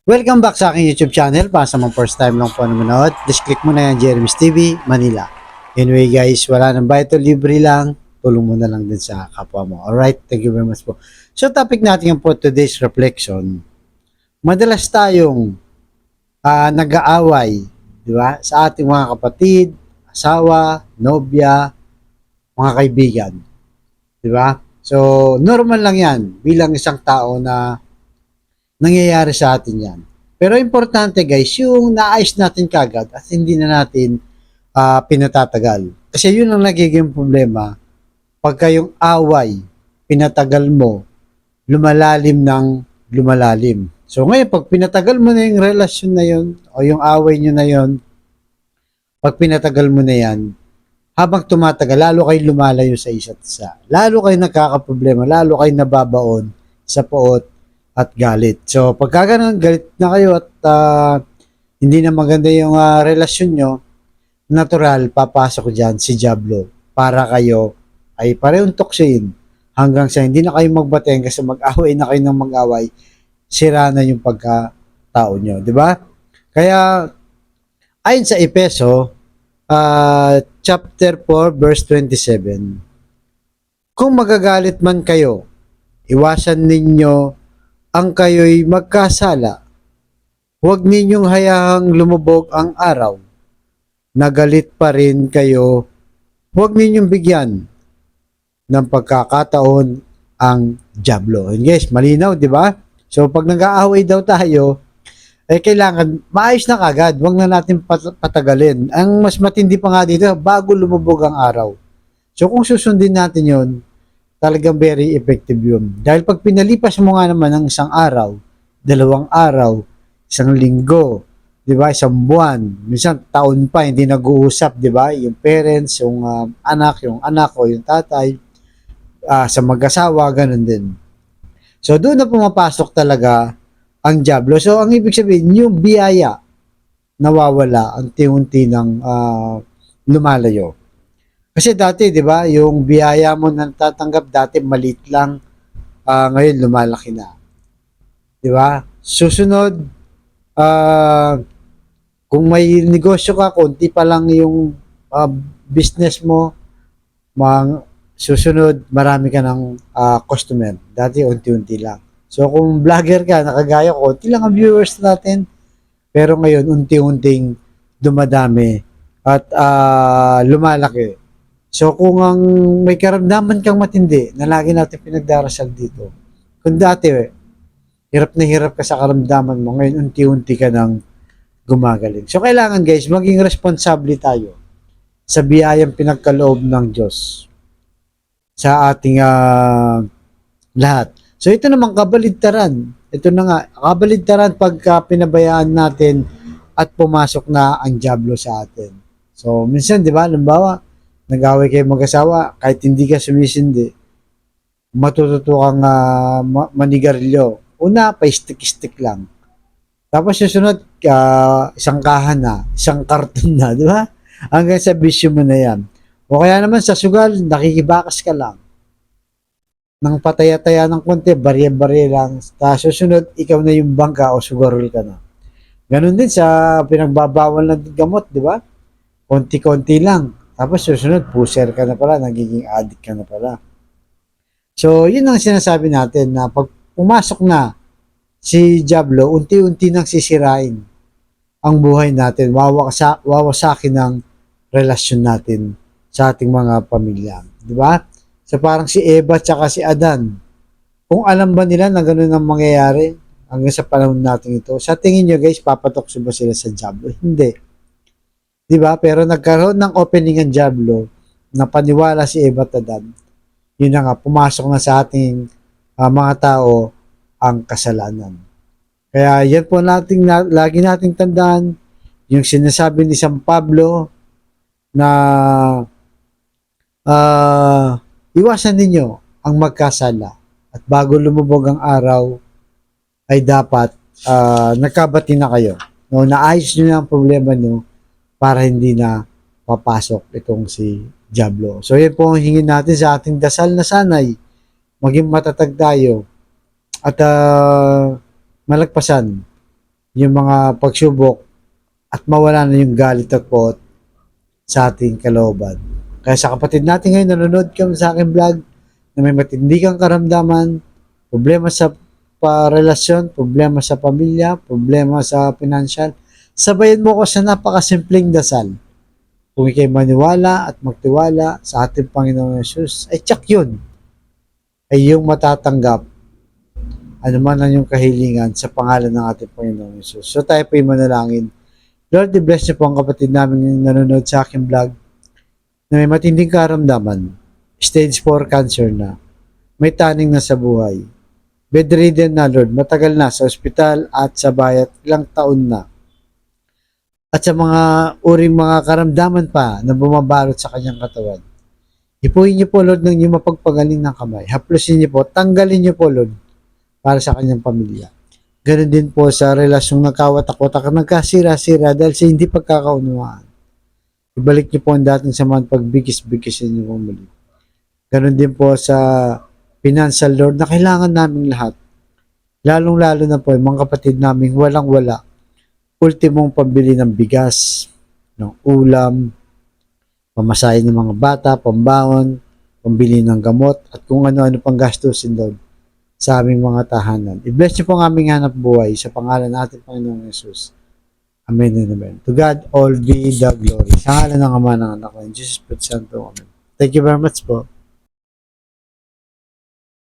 Welcome back sa aking YouTube channel. Para sa mga first time lang po na manood, just click mo na yan, Jeremy's TV, Manila. Anyway guys, wala nang bayad to, libre lang. Tulong mo na lang din sa kapwa mo. Alright, thank you very much po. So topic natin yung for today's reflection. Madalas tayong nag-aaway, di ba? Sa ating mga kapatid, asawa, nobya, mga kaibigan. Di ba? So, normal lang yan bilang isang tao na nangyayari sa atin yan. Pero importante guys, yung naayos natin kagad at hindi na natin pinatatagal. Kasi yun ang nagiging problema pagka yung away, pinatagal mo, lumalalim ng lumalalim. So ngayon, pag pinatagal mo na yung relasyon na yun, o yung away nyo na yun, pag pinatagal mo na yan, habang tumatagal, lalo kayo lumalayo sa isa't isa. Lalo kayo nagkakaproblema, lalo kayo nababaon sa poot at galit. So, pagka ganun, galit na kayo at hindi na maganda yung relasyon nyo, natural, papasok dyan si Diablo para kayo ay parehong tuksin hanggang sa hindi na kayo magbating kasi mag-away na kayo ng mag-away, sira na yung pagkatao nyo. Di ba? Kaya, ayon sa Epeso, chapter 4, verse 27, kung magagalit man kayo, iwasan ninyo ang kayo'y magkasala. Huwag ninyong hayaang lumubog ang araw. Nagalit pa rin kayo, huwag ninyong bigyan ng pagkakataon ang Diablo. And guys, malinaw, di ba? So, pag nag-aaway daw tayo, kailangan maayos na kagad. Huwag na natin patagalin. Ang mas matindi pa nga dito, bago lumubog ang araw. So, kung susundin natin yon, talagang very effective yun. Dahil pag pinalipas mo nga naman ng isang araw, 2 araw, 1 linggo, di ba, 1 buwan, minsan taon pa, hindi nag-uusap, di ba, yung parents, yung anak o yung tatay, sa mag-asawa, ganun din. So, doon na pumapasok talaga ang Diablo. So, ang ibig sabihin, yung biyaya, nawawala, unti-unti ng lumalayo. Kasi dati, di ba, yung biyaya mo na tatanggap dati maliit lang, ngayon lumalaki na. Di ba? Susunod, kung may negosyo ka, konti pa lang yung business mo, susunod, marami ka ng customer. Dati, unti-unti lang. So, kung vlogger ka, nakagaya ko, konti lang ang viewers natin. Pero ngayon, unti-unting dumadami at lumalaki. So kung ang may karamdaman kang matindi na lagi natin pinagdarasal dito, kung dati hirap na hirap ka sa karamdaman mo, ngayon unti-unti ka nang gumagaling. So kailangan guys, maging responsable tayo sa biyayang pinagkaloob ng Diyos sa ating lahat. So ito naman kabaligtaran. Ito na nga, kabaligtaran pagka pinabayaan natin at pumasok na ang Diablo sa atin. So minsan 'di ba, halimbawa, nag-away kayo mag-asawa, kahit hindi ka sumisindi, matututo kang manigarilyo. Una, pa-stick-stick lang. Tapos susunod, isang kahan na, isang karton na, di ba? Hanggang sa bisyo mo na yan. O kaya naman sa sugal, nakikibakas ka lang. Nang pataya-taya ng konti, barya-barya lang. Tapos susunod, ikaw na yung bangka o sugarol ka na. Ganon din sa pinagbabawal ng gamot, di ba? Konti-konti lang. Tapos susunod, pusher ka na pala, nagiging addict ka na pala. So, yun ang sinasabi natin na pag pumasok na si Diablo, unti-unti nang sisirain ang buhay natin, wawasakin ng relasyon natin sa ating mga pamilya. Di ba? So, parang si Eva at si Adan. Kung alam ba nila na gano'n ang mangyayari hanggang sa panahon natin ito, sa tingin nyo guys, papatokso ba sila sa Diablo? Hindi. 'Di ba? Pero nagkaroon ng opening ang Diablo na paniwala si Eva Tadan. Yun na nga, pumasok na sa ating mga tao ang kasalanan. Kaya yan po lagi nating tandaan yung sinasabi ni San Pablo na iwasan ninyo ang magkasala at bago lumubog ang araw ay dapat nagkabati na kayo. No, naayos nyo na ang problema nyo para hindi na papasok itong si Diablo. So yan po ang hingin natin sa ating dasal na sanay. Maging matatag tayo at malagpasan yung mga pagsubok at mawala na yung galit at pot sa ating kalooban. Kaya sa kapatid natin ngayon, nanonood ka sa aking vlog na may matindi kang karamdaman, problema sa relasyon, problema sa pamilya, problema sa financial, sabayan mo ko sa napakasimpleng dasal. Kung ikay maniwala at magtiwala sa ating Panginoong Yesus, ay tsak yun ay yung matatanggap ano man ang yung kahilingan sa pangalan ng ating Panginoong Yesus. So tayo po yung manalangin. Lord, bless niyo po ang kapatid namin yung nanonood sa aking vlog na may matinding karamdaman, stage 4 cancer na, may taning na sa buhay, bedridden na Lord, matagal na sa ospital at sa bayat, ilang taon na. At sa mga uring mga karamdaman pa na bumabalot sa kanyang katawan. Ipuhin niyo po Lord ng inyong mapagpagaling ng kamay. Haplusin niyo po, tanggalin niyo po Lord para sa kanyang pamilya. Ganon din po sa relasyong nagkawatak-watak, nagkasira-sira dahil sa hindi pagkakaunawaan. Ibalik niyo po ang dating samahan pagbigis-bigisin niyo po muli. Ganon din po sa financial Lord na kailangan naming lahat. Lalong-lalo na po yung mga kapatid naming walang-wala. Ultimong pambili ng bigas, ng ulam, pamasahin ng mga bata, pambaon, pambili ng gamot, at kung ano-ano pang gastusin Lord sa aming mga tahanan. I-bless niyo po ang aming hanap buhay sa pangalan ng ating Panginoong Yesus. Amen and amen. To God all be the glory. Sa ngalan ng Ama ng Anak ng Jesus Spirit Santo. Amen. Thank you very much po.